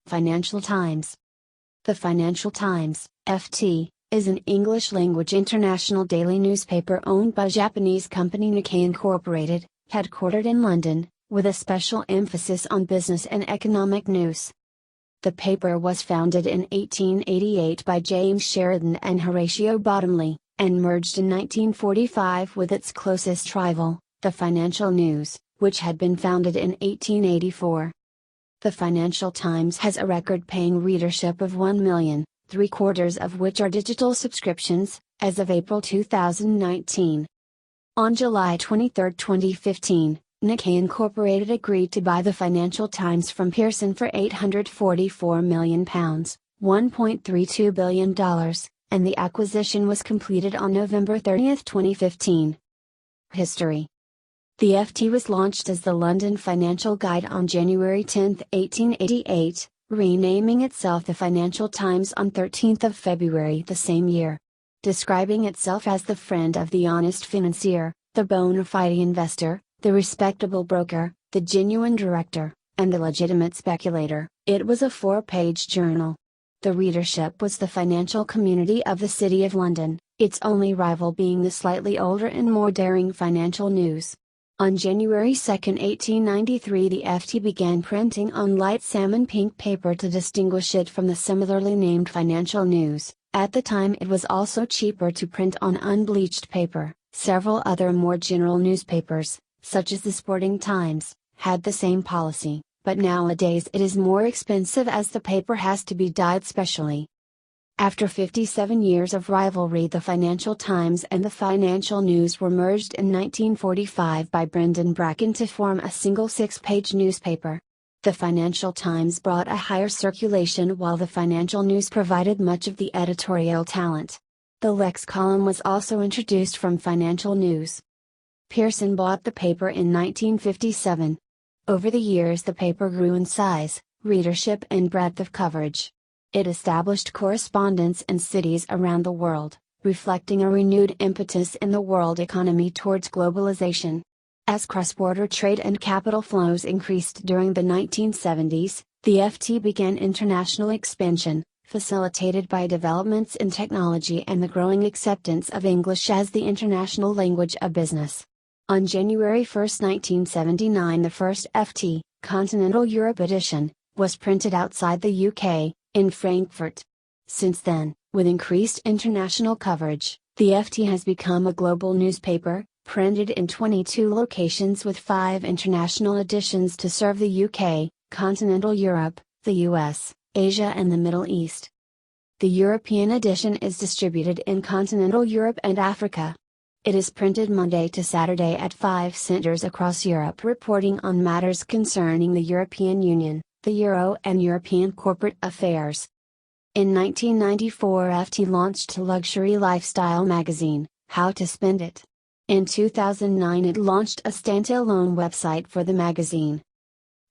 Financial Times. The Financial Times, FT, is an English-language international daily newspaper owned by Japanese company Nikkei Incorporated, headquartered in London, with a special emphasis on business and economic news. The paper was founded in 1888 by James Sheridan and Horatio Bottomley, and merged in 1945 with its closest rival, the Financial News, which had been founded in 1884. The Financial Times has a record-paying readership of 1 million, 3/4 of which are digital subscriptions, as of April 2019. On July 23, 2015, Nikkei Incorporated agreed to buy the Financial Times from Pearson for £844 million, $1.32 billion, and the acquisition was completed on November 30, 2015. History. The FT was launched as the London Financial Guide on January 10, 1888, renaming itself the Financial Times on 13 February the same year. Describing itself as the friend of the honest financier, the bona fide investor, the respectable broker, the genuine director, and the legitimate speculator, it was a 4-page journal. The readership was the financial community of the City of London, its only rival being the slightly older and more daring Financial News. On January 2, 1893, the FT began printing on light salmon pink paper to distinguish it from the similarly named Financial News. At the time it was also cheaper to print on unbleached paper. Several other more general newspapers, such as the Sporting Times, had the same policy, but nowadays it is more expensive as the paper has to be dyed specially. After 57 years of rivalry, the Financial Times and the Financial News were merged in 1945 by Brendan Bracken to form a single 6-page newspaper. The Financial Times brought a higher circulation while the Financial News provided much of the editorial talent. The Lex column was also introduced from Financial News. Pearson bought the paper in 1957. Over the years the paper grew in size, readership and breadth of coverage. It established correspondents in cities around the world, reflecting a renewed impetus in the world economy towards globalization. As cross-border trade and capital flows increased during the 1970s, the FT began international expansion, facilitated by developments in technology and the growing acceptance of English as the international language of business. On January 1, 1979, the first FT, Continental Europe edition, was printed outside the UK, in Frankfurt. Since then, with increased international coverage, the FT has become a global newspaper, printed in 22 locations with 5 international editions to serve the UK, continental Europe, the US, Asia and the Middle East. The European edition is distributed in continental Europe and Africa. It is printed Monday to Saturday at 5 centres across Europe, reporting on matters concerning the European Union, the Euro and European corporate affairs. In 1994, FT launched a luxury lifestyle magazine, How to Spend It. In 2009 it launched a standalone website for the magazine.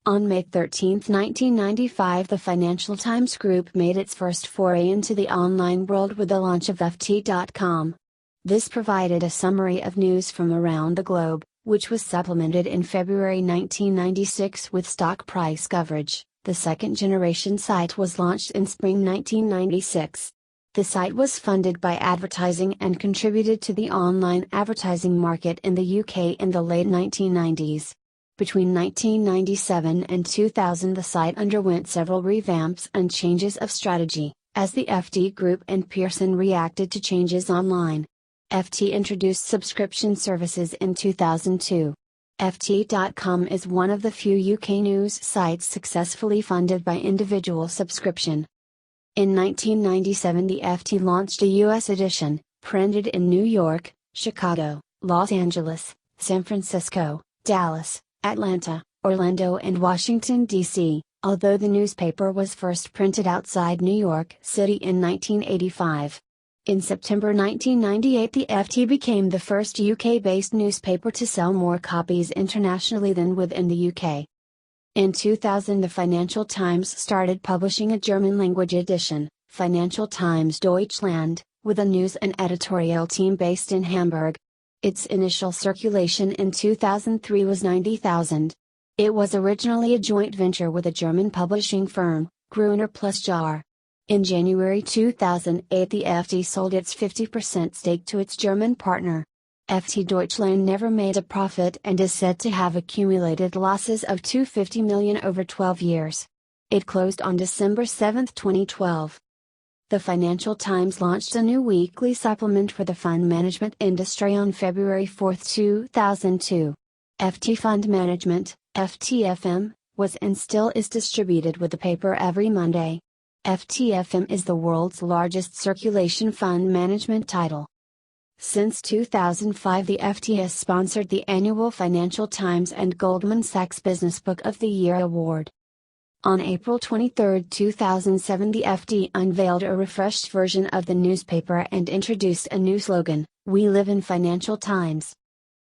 On May 13, 1995, the Financial Times Group made its first foray into the online world with the launch of FT.com. This provided a summary of news from around the globe, which was supplemented in February 1996 with stock price coverage. The second-generation site was launched in spring 1996. The site was funded by advertising and contributed to the online advertising market in the UK in the late 1990s. Between 1997 and 2000 the site underwent several revamps and changes of strategy, as the FT Group and Pearson reacted to changes online. FT introduced subscription services in 2002. FT.com is one of the few UK news sites successfully funded by individual subscription. In 1997 the FT launched a US edition, printed in New York, Chicago, Los Angeles, San Francisco, Dallas, Atlanta, Orlando and Washington, D.C., although the newspaper was first printed outside New York City in 1985. In September 1998 the FT became the first UK-based newspaper to sell more copies internationally than within the UK. In 2000 the Financial Times started publishing a German-language edition, Financial Times Deutschland, with a news and editorial team based in Hamburg. Its initial circulation in 2003 was 90,000. It was originally a joint venture with a German publishing firm, Gruner plus Jahr. In January 2008, the FT sold its 50% stake to its German partner. FT Deutschland never made a profit and is said to have accumulated losses of $250 million over 12 years. It closed on December 7, 2012. The Financial Times launched a new weekly supplement for the fund management industry on February 4, 2002. FT Fund Management, FTFM, was and still is distributed with the paper every Monday. FTFM is the world's largest circulation fund management title. Since 2005, the FT has sponsored the annual Financial Times and Goldman Sachs Business Book of the Year award. On April 23, 2007, the FT unveiled a refreshed version of the newspaper and introduced a new slogan, "We live in Financial Times."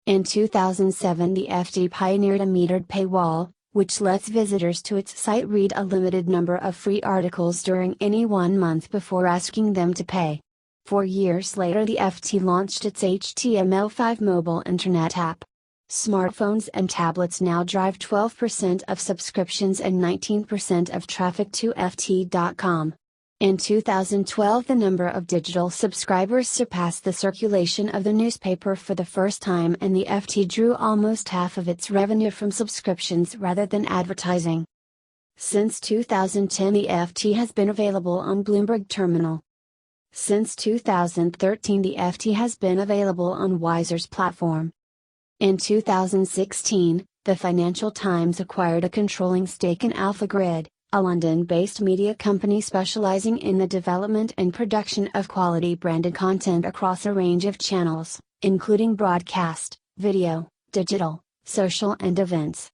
In 2007, the FT pioneered a metered paywall, which lets visitors to its site read a limited number of free articles during any 1 month before asking them to pay. 4 years later, the FT launched its HTML5 mobile internet app. Smartphones and tablets now drive 12% of subscriptions and 19% of traffic to FT.com. In 2012, the number of digital subscribers surpassed the circulation of the newspaper for the first time, and the FT drew almost half of its revenue from subscriptions rather than advertising. Since 2010, the FT has been available on Bloomberg Terminal. Since 2013, the FT has been available on Weiser's platform. In 2016, the Financial Times acquired a controlling stake in AlphaGrid, a London-based media company specializing in the development and production of quality branded content across a range of channels, including broadcast, video, digital, social and events.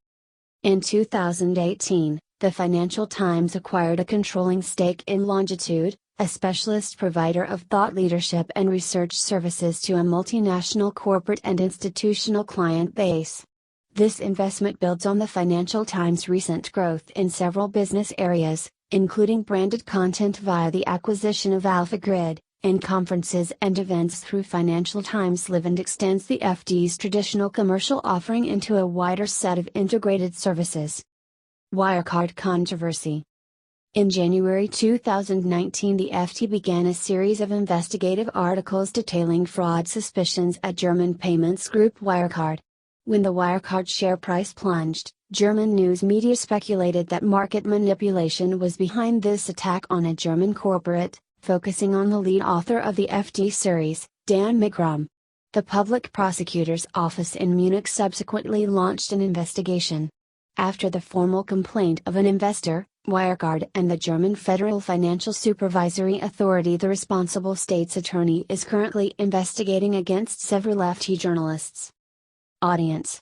In 2018, the Financial Times acquired a controlling stake in Longitude, a specialist provider of thought leadership and research services to a multinational corporate and institutional client base. This investment builds on the Financial Times' recent growth in several business areas, including branded content via the acquisition of AlphaGrid, and conferences and events through Financial Times Live, and extends the FT's traditional commercial offering into a wider set of integrated services. Wirecard controversy. In January 2019, the FT began a series of investigative articles detailing fraud suspicions at German payments group Wirecard. When the Wirecard share price plunged, German news media speculated that market manipulation was behind this attack on a German corporate, focusing on the lead author of the FT series, Dan Mikrom. The public prosecutor's office in Munich subsequently launched an investigation. After the formal complaint of an investor, Wirecard and the German Federal Financial Supervisory Authority, the responsible state's attorney, is currently investigating against several FT journalists. Audience.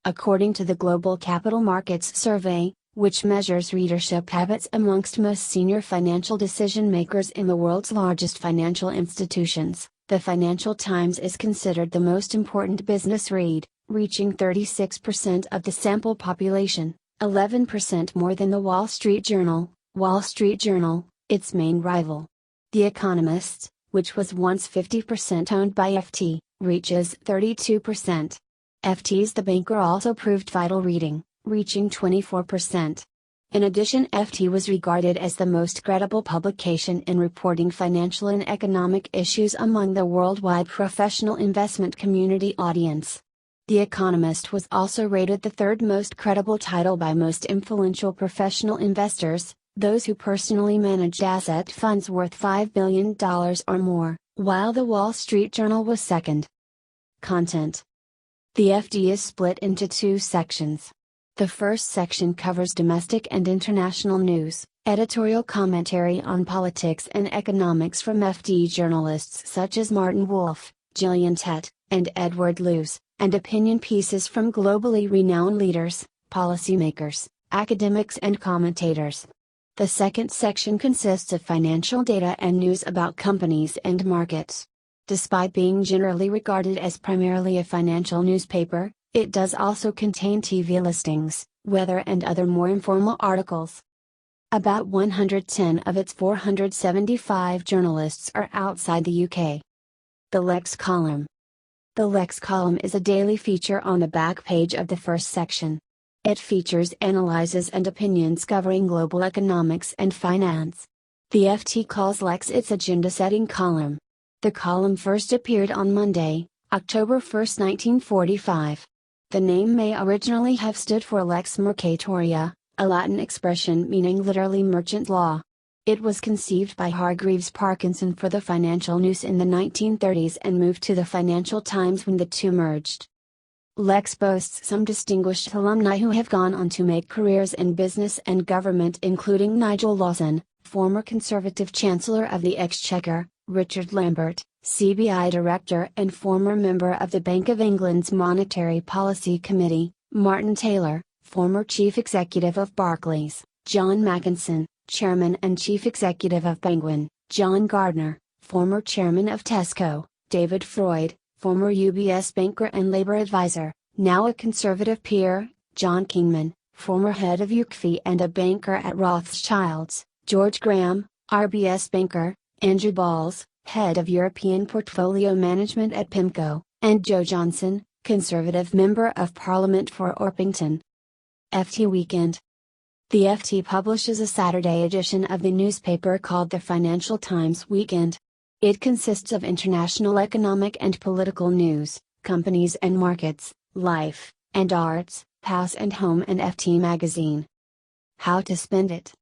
According to the Global Capital Markets Survey, which measures readership habits amongst most senior financial decision makers in the world's largest financial institutions, the Financial Times is considered the most important business read, reaching 36% of the sample population, 11% more than the Wall Street Journal, its main rival. The Economist, which was once 50% owned by FT, reaches 32%. FT's The Banker also proved vital reading, reaching 24%. In addition, FT was regarded as the most credible publication in reporting financial and economic issues among the worldwide professional investment community audience. The Economist was also rated the third most credible title by most influential professional investors, those who personally managed asset funds worth $5 billion or more, while the Wall Street Journal was second. Content. The FT is split into two sections. The first section covers domestic and international news, editorial commentary on politics and economics from FT journalists such as Martin Wolf, Gillian Tett, and Edward Luce, and opinion pieces from globally renowned leaders, policymakers, academics and commentators. The second section consists of financial data and news about companies and markets. Despite being generally regarded as primarily a financial newspaper, it does also contain TV listings, weather and other more informal articles. About 110 of its 475 journalists are outside the UK. The Lex column. The Lex column is a daily feature on the back page of the first section. It features analyses and opinions covering global economics and finance. The FT calls Lex its agenda-setting column. The column first appeared on Monday, October 1, 1945. The name may originally have stood for Lex Mercatoria, a Latin expression meaning literally merchant law. It was conceived by Hargreaves Parkinson for the Financial News in the 1930s and moved to the Financial Times when the two merged. Lex boasts some distinguished alumni who have gone on to make careers in business and government, including Nigel Lawson, former Conservative Chancellor of the Exchequer, Richard Lambert, CBI Director and former member of the Bank of England's Monetary Policy Committee, Martin Taylor, former Chief Executive of Barclays, John Mackinson, Chairman and Chief Executive of Penguin, John Gardner, former Chairman of Tesco, David Freud, former UBS banker and Labour advisor, now a Conservative peer, John Kingman, former head of UKFI and a banker at Rothschilds, George Graham, RBS banker, Andrew Balls, head of European Portfolio Management at PIMCO, and Joe Johnson, Conservative Member of Parliament for Orpington. FT Weekend. The FT publishes a Saturday edition of the newspaper called the Financial Times Weekend. It consists of international economic and political news, companies and markets, life, and arts, house and home, and FT magazine. How to spend it.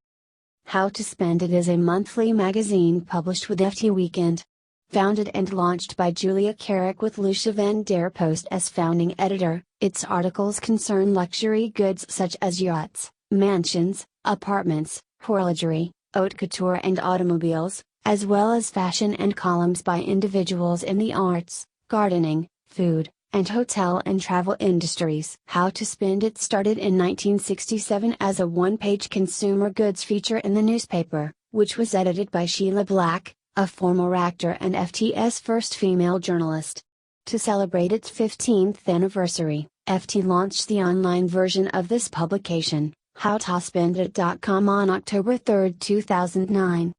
How to Spend It is a monthly magazine published with FT Weekend. Founded and launched by Julia Carrick with Lucia van der Post as founding editor, its articles concern luxury goods such as yachts, mansions, apartments, horlogery, haute couture and automobiles, as well as fashion, and columns by individuals in the arts, gardening, food, and hotel and travel industries. How to Spend It started in 1967 as a one-page consumer goods feature in the newspaper, which was edited by Sheila Black, a former actor and FT's first female journalist. To celebrate its 15th anniversary, FT launched the online version of this publication, howtospendit.com, on October 3, 2009.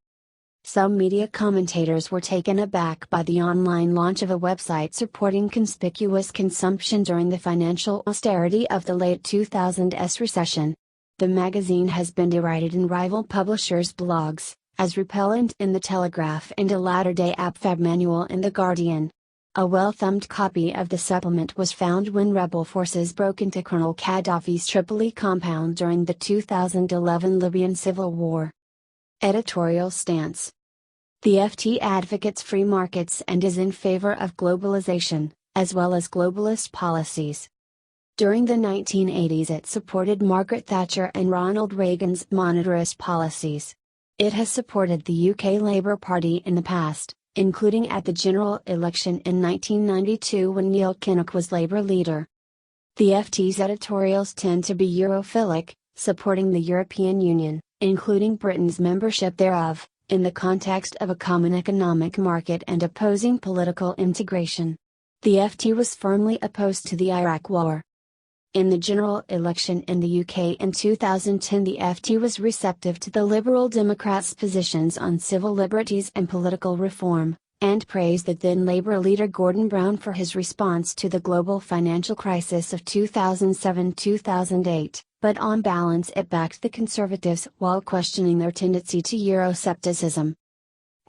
Some media commentators were taken aback by the online launch of a website supporting conspicuous consumption during the financial austerity of the late 2000s recession. The magazine has been derided in rival publishers' blogs, as repellent in The Telegraph and a latter-day APFAB manual in The Guardian. A well-thumbed copy of the supplement was found when rebel forces broke into Colonel Gaddafi's Tripoli compound during the 2011 Libyan civil war. Editorial stance. The FT advocates free markets and is in favor of globalization, as well as globalist policies. During the 1980s it supported Margaret Thatcher and Ronald Reagan's monetarist policies. It has supported the UK Labour Party in the past, including at the general election in 1992 when Neil Kinnock was Labour leader. The FT's editorials tend to be Europhilic, supporting the European Union, including Britain's membership thereof, in the context of a common economic market, and opposing political integration. The FT was firmly opposed to the Iraq War. In the general election in the UK in 2010, the FT was receptive to the Liberal Democrats' positions on civil liberties and political reform, and praised the then Labour leader Gordon Brown for his response to the global financial crisis of 2007-2008, but on balance it backed the Conservatives while questioning their tendency to Euroscepticism.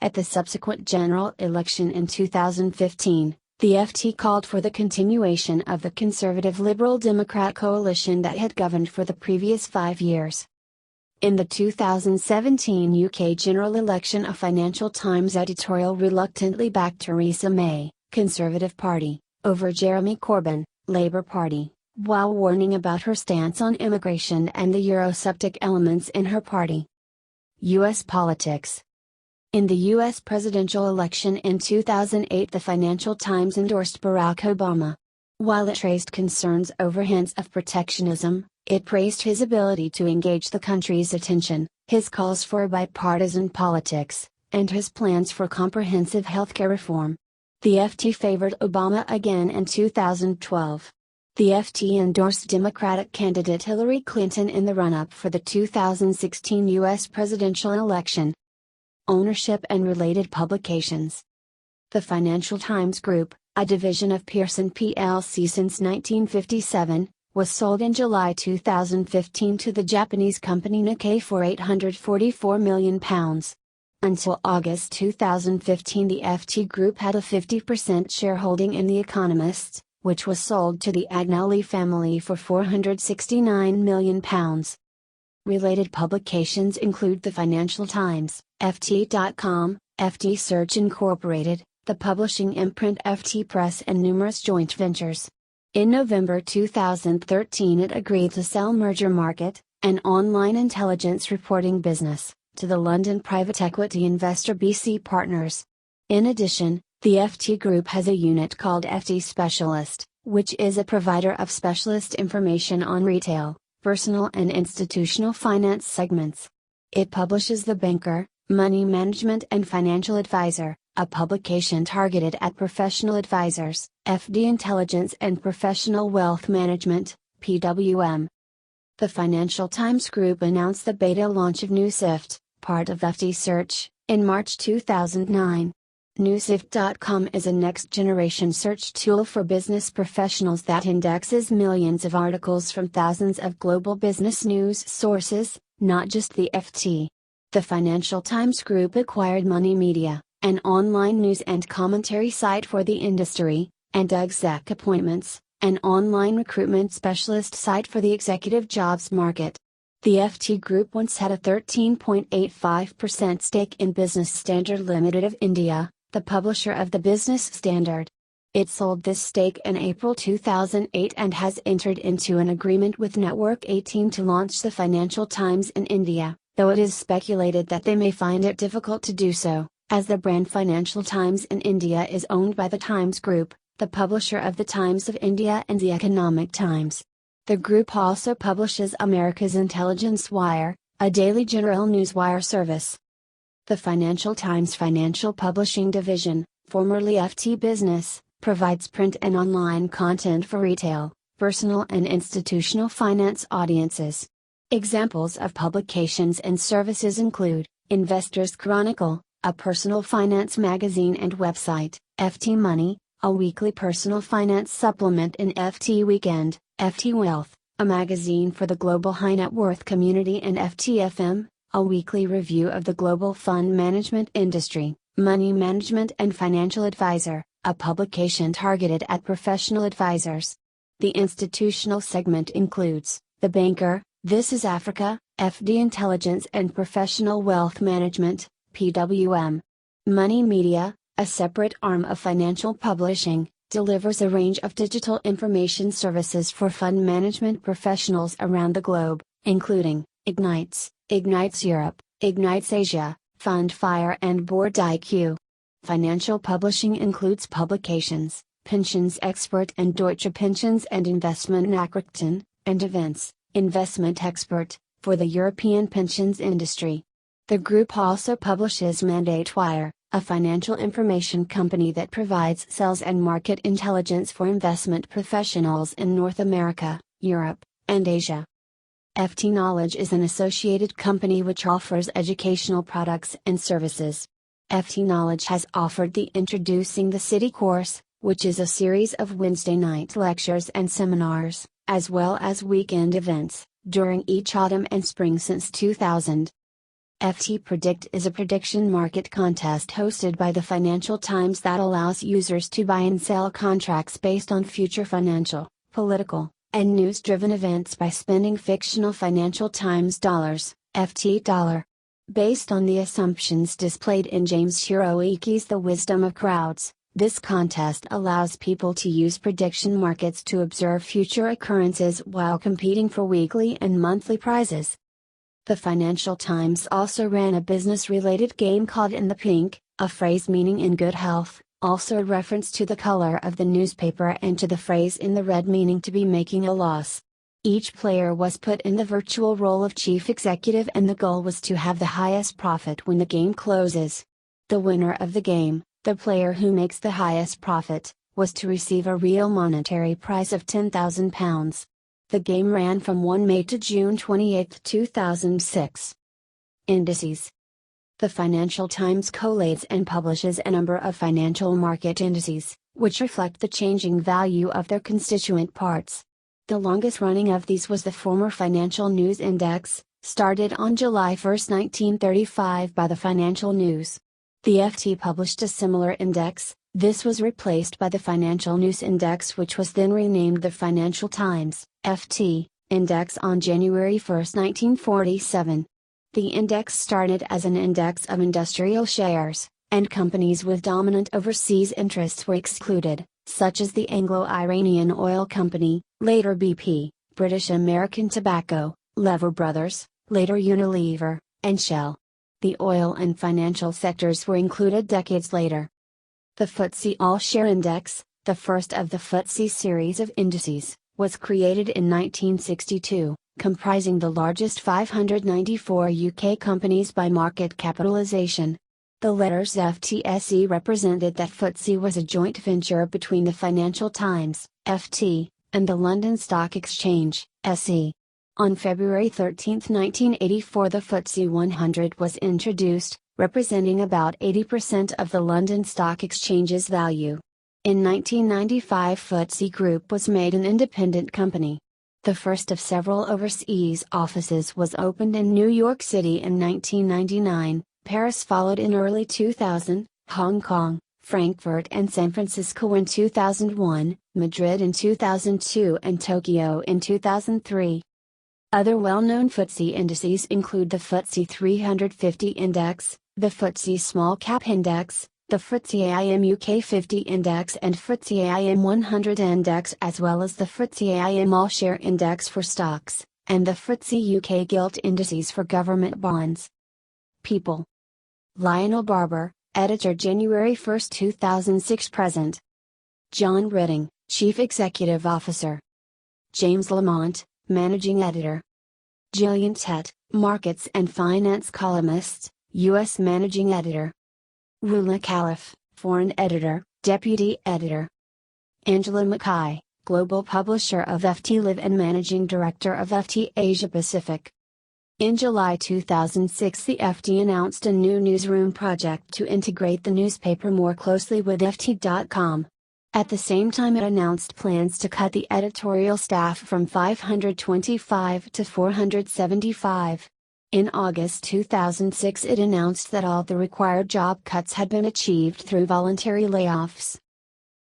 At the subsequent general election in 2015, the FT called for the continuation of the Conservative Liberal Democrat coalition that had governed for the previous 5 years. In the 2017 UK general election, a Financial Times editorial reluctantly backed Theresa May, Conservative Party, over Jeremy Corbyn, Labour Party, while warning about her stance on immigration and the Eurosceptic elements in her party. U.S. politics. In the U.S. presidential election in 2008, the Financial Times endorsed Barack Obama. While it raised concerns over hints of protectionism, it praised his ability to engage the country's attention, his calls for bipartisan politics, and his plans for comprehensive healthcare reform. The FT favored Obama again in 2012. The FT endorsed Democratic candidate Hillary Clinton in the run-up for the 2016 U.S. presidential election. Ownership and related publications. The Financial Times Group, a division of Pearson plc since 1957, was sold in July 2015 to the Japanese company Nikkei for £844 million. Until August 2015, the FT Group had a 50% shareholding in The Economist, which was sold to the Agnelli family for £469 million. Related publications include the Financial Times, FT.com, FT Search Incorporated, the publishing imprint FT Press, and numerous joint ventures. In November 2013, it agreed to sell Merger Market, an online intelligence reporting business, to the London private equity investor BC Partners. In addition, the FT Group has a unit called FT Specialist, which is a provider of specialist information on retail, personal and institutional finance segments. It publishes The Banker, Money Management and Financial Advisor, a publication targeted at professional advisors, FD Intelligence and Professional Wealth Management, PWM. The Financial Times Group announced the beta launch of NewsIft, part of FT Search, in March 2009. NewsIft.com is a next-generation search tool for business professionals that indexes millions of articles from thousands of global business news sources, not just the FT. The Financial Times Group acquired Money Media, an online news and commentary site for the industry, and Exec Appointments, an online recruitment specialist site for the executive jobs market. The FT Group once had a 13.85% stake in Business Standard Limited of India, the publisher of the Business Standard. It sold this stake in April 2008 and has entered into an agreement with Network 18 to launch the Financial Times in India, though it is speculated that they may find it difficult to do so, as the brand Financial Times in India is owned by the Times Group, the publisher of the Times of India and the Economic Times. The group also publishes America's Intelligence Wire, a daily general newswire service. The Financial Times Financial Publishing Division, formerly FT Business, provides print and online content for retail, personal and institutional finance audiences. Examples of publications and services include Investors Chronicle, a personal finance magazine and website, FT Money, a weekly personal finance supplement in FT Weekend, FT Wealth, a magazine for the global high net worth community, and FTFM, a weekly review of the global fund management industry, Money Management and Financial Advisor, a publication targeted at professional advisors. The institutional segment includes The Banker, This is Africa, FD Intelligence and Professional Wealth Management, PWM. Money Media, a separate arm of financial publishing, delivers a range of digital information services for fund management professionals around the globe, including Ignites, Ignites Europe, Ignites Asia, Fundfire and Board IQ. Financial publishing includes publications, Pensions Expert and Deutsche Pensions and Investment Nachrichten, and events, Investment Expert, for the European pensions industry. The group also publishes Mandate Wire, a financial information company that provides sales and market intelligence for investment professionals in North America, Europe, and Asia. FT Knowledge is an associated company which offers educational products and services. FT Knowledge has offered the Introducing the City course, which is a series of Wednesday night lectures and seminars, as well as weekend events, during each autumn and spring since 2000. FT Predict is a prediction market contest hosted by the Financial Times that allows users to buy and sell contracts based on future financial, political, and news-driven events by spending fictional Financial Times dollars, FT dollar. Based on the assumptions displayed in James Shiroiki's The Wisdom of Crowds, this contest allows people to use prediction markets to observe future occurrences while competing for weekly and monthly prizes. The Financial Times also ran a business-related game called In the Pink, a phrase meaning in good health, also a reference to the color of the newspaper, and to the phrase In the Red meaning to be making a loss. Each player was put in the virtual role of chief executive and the goal was to have the highest profit when the game closes. The winner of the game, the player who makes the highest profit, was to receive a real monetary prize of £10,000. The game ran from 1 May to June 28, 2006. Indices. The Financial Times collates and publishes a number of financial market indices, which reflect the changing value of their constituent parts. The longest running of these was the former Financial News Index, started on July 1, 1935 by the Financial News. The FT published a similar index. This was replaced by the Financial News Index, which was then renamed the Financial Times, FT, Index on January 1, 1947. The index started as an index of industrial shares, and companies with dominant overseas interests were excluded, such as the Anglo-Iranian Oil Company, later BP, British American Tobacco, Lever Brothers, later Unilever, and Shell. The oil and financial sectors were included decades later. The FTSE All-Share Index, the first of the FTSE series of indices, was created in 1962, comprising the largest 594 UK companies by market capitalisation. The letters FTSE represented that FTSE was a joint venture between the Financial Times, FT, and the London Stock Exchange, SE. On February 13, 1984, the FTSE 100 was introduced, representing about 80% of the London Stock Exchange's value. In 1995, FTSE Group was made an independent company. The first of several overseas offices was opened in New York City in 1999, Paris followed in early 2000, Hong Kong, Frankfurt and San Francisco in 2001, Madrid in 2002 and Tokyo in 2003. Other well-known FTSE indices include the FTSE 350 Index, the FTSE Small Cap Index, the FTSE AIM UK 50 Index and FTSE AIM 100 Index, as well as the FTSE AIM All-Share Index for stocks, and the FTSE UK Gilt Indices for government bonds. People. Lionel Barber, Editor, January 1, 2006 present. John Ritting, Chief Executive Officer. James Lamont, Managing Editor. Gillian Tett, Markets and Finance Columnist, U.S. Managing Editor. Rula Khalif, Foreign Editor, Deputy Editor. Angela Mackay, Global Publisher of FT Live and Managing Director of FT Asia Pacific. In July 2006, the FT announced a new newsroom project to integrate the newspaper more closely with FT.com. At the same time, it announced plans to cut the editorial staff from 525 to 475. In August 2006, it announced that all the required job cuts had been achieved through voluntary layoffs.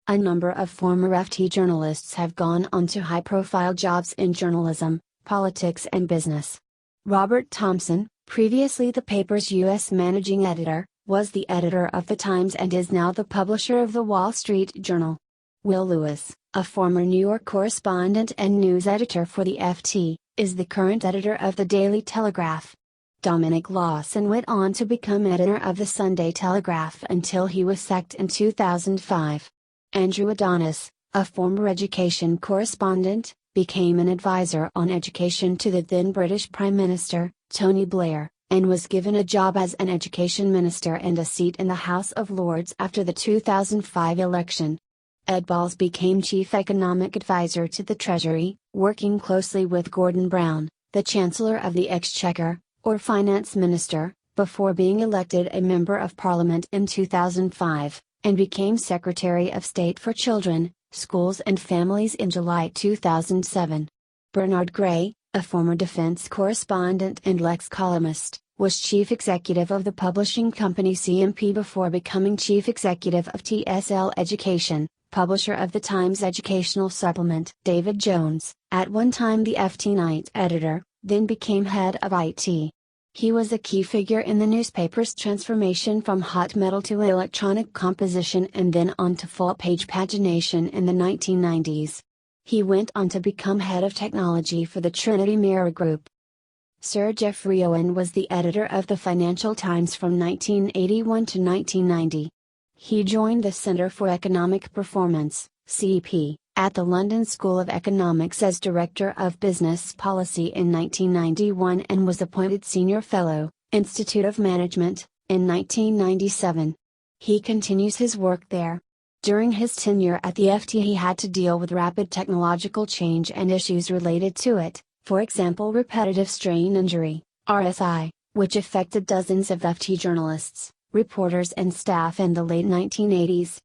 A number of former FT journalists have gone on to high-profile jobs in journalism, politics and business. Robert Thompson, previously the paper's U.S. managing editor, was the editor of The Times and is now the publisher of The Wall Street Journal. Will Lewis, a former New York correspondent and news editor for the FT, is the current editor of The Daily Telegraph. Dominic Lawson went on to become editor of The Sunday Telegraph until he was sacked in 2005. Andrew Adonis, a former education correspondent, became an advisor on education to the then British Prime Minister, Tony Blair, and was given a job as an education minister and a seat in the House of Lords after the 2005 election. Ed Balls became chief economic advisor to the Treasury, working closely with Gordon Brown, the Chancellor of the Exchequer, or Finance Minister, before being elected a Member of Parliament in 2005, and became Secretary of State for Children, Schools and Families in July 2007. Bernard Gray, a former defense correspondent and Lex columnist, was chief executive of the publishing company CMP before becoming chief executive of TSL Education, publisher of the Times Educational Supplement. David Jones, at one time the FT night editor, then became head of IT. He was a key figure in the newspaper's transformation from hot metal to electronic composition and then on to full-page pagination in the 1990s. He went on to become head of technology for the Trinity Mirror Group. Sir Geoffrey Owen was the editor of the Financial Times from 1981 to 1990. He joined the Centre for Economic Performance, CEP, at the London School of Economics as Director of Business Policy in 1991 and was appointed Senior Fellow, Institute of Management, in 1997. He continues his work there. During his tenure at the FT, he had to deal with rapid technological change and issues related to it, for example repetitive strain injury, RSI, which affected dozens of FT journalists, reporters and staff in the late 1980s.